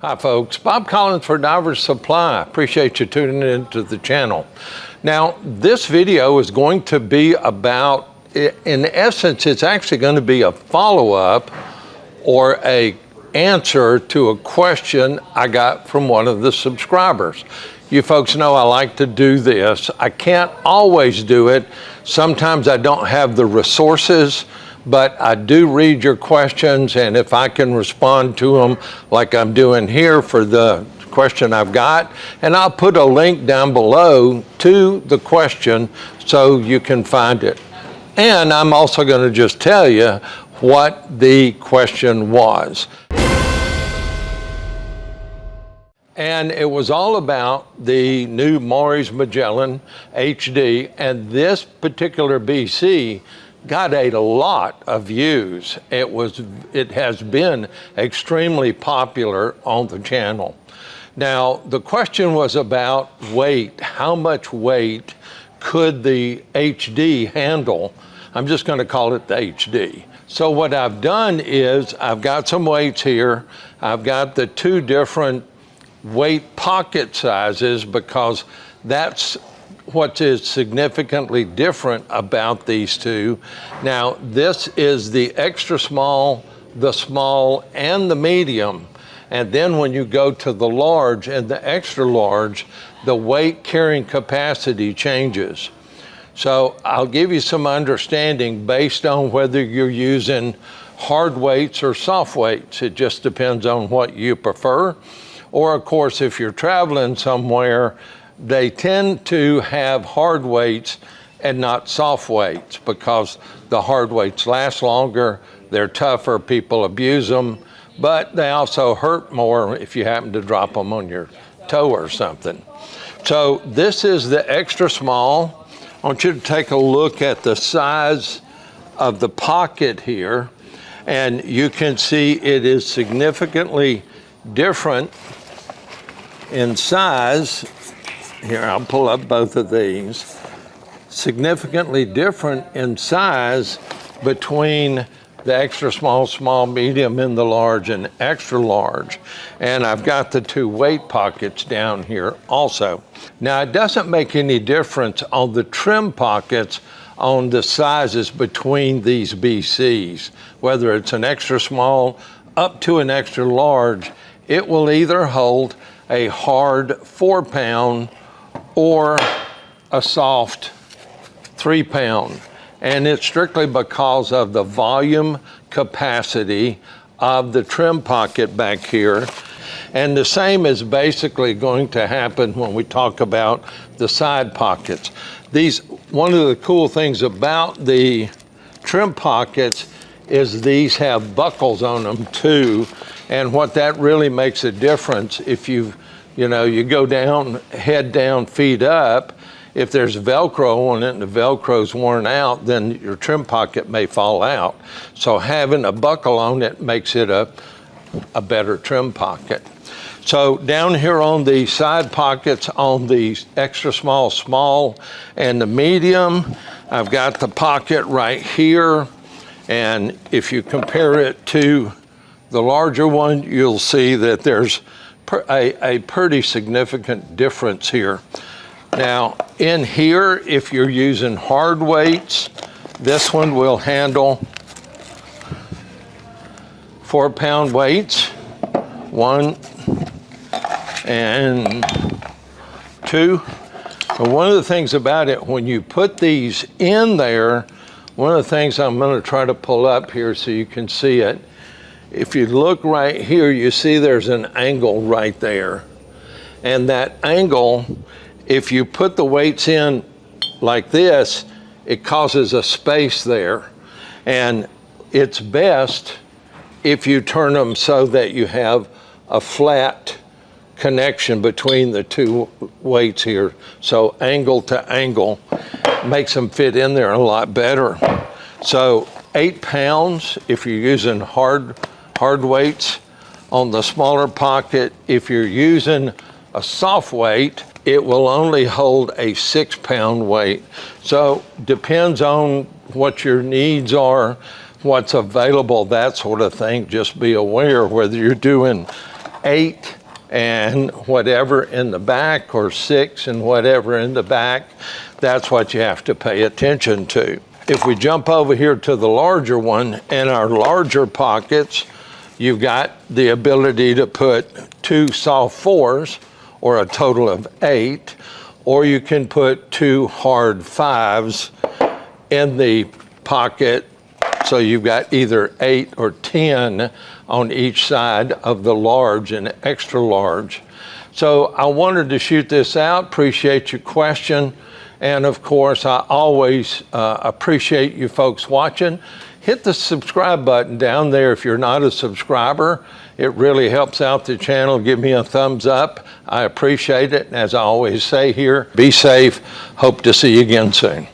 Hi folks, Bob Collins for Divers Supply. Appreciate you tuning into the channel. Now, this video is going to be about, in essence, it's actually going to be a follow-up or a answer to a question I got from one of the subscribers. You folks know I like to do this. I can't always do it. Sometimes I don't have the resources, but I do read your questions, and if I can respond to them like I'm doing here for the question I've got, and I'll put a link down below to the question so you can find it. And I'm also going to just tell you what the question was. And it was all about the new Mares Magellan HD, and this particular BC got a lot of views. It has been extremely popular on the channel. Now, the question was about weight. How much weight could the HD handle? I'm just going to call it the HD. So what I've done is I've got some weights here. I've got the two different weight pocket sizes because that's what is significantly different about these two. Now, this is the extra small, the small, and the medium. And then when you go to the large and the extra large, the weight carrying capacity changes. So I'll give you some understanding based on whether you're using hard weights or soft weights. It just depends on what you prefer. Or of course, if you're traveling somewhere, they tend to have hard weights and not soft weights because the hard weights last longer, they're tougher, people abuse them, but they also hurt more if you happen to drop them on your toe or something. So this is the extra small. I want you to take a look at the size of the pocket here, and you can see it is significantly different in size. Here, I'll pull up both of these. Significantly different in size between the extra small, small, medium, and the large and extra large. And I've got the two weight pockets down here also. Now, it doesn't make any difference on the trim pockets on the sizes between these BCs. Whether it's an extra small up to an extra large, it will either hold a hard 4-pound or a soft 3-pound. And it's strictly because of the volume capacity of the trim pocket back here. And the same is basically going to happen when we talk about the side pockets. One of the cool things about the trim pockets is these have buckles on them too. And what that really makes a difference, if you go down, head down, feet up, if there's Velcro on it and the Velcro's worn out, then your trim pocket may fall out. So having a buckle on it makes it a better trim pocket. So down here on the side pockets on the extra small, small, and the medium, I've got the pocket right here. And if you compare it to the larger one, you'll see that there's a pretty significant difference here. Now, in here, if you're using hard weights, this one will handle 4-pound weights, 1 and 2. And one of the things about it, when you put these in there, one of the things I'm going to try to pull up here so you can see it. If you look right here, you see there's an angle right there. And that angle, if you put the weights in like this, it causes a space there. And it's best if you turn them so that you have a flat connection between the two weights here. So angle to angle makes them fit in there a lot better. So 8 pounds if you're using hard weights on the smaller pocket. If you're using a soft weight, it will only hold a 6-pound weight. So depends on what your needs are, what's available, that sort of thing. Just be aware whether you're doing 8 and whatever in the back, or 6 and whatever in the back. That's what you have to pay attention to. If we jump over here to the larger one, in our larger pockets, you've got the ability to put 2 soft 4s, or a total of 8, or you can put 2 hard 5s in the pocket, so you've got either 8 or 10 on each side of the large and extra large. So I wanted to shoot this out. Appreciate your question. And of course, I always appreciate you folks watching. Hit the subscribe button down there if you're not a subscriber. It really helps out the channel. Give me a thumbs up. I appreciate it. And as I always say here, be safe. Hope to see you again soon.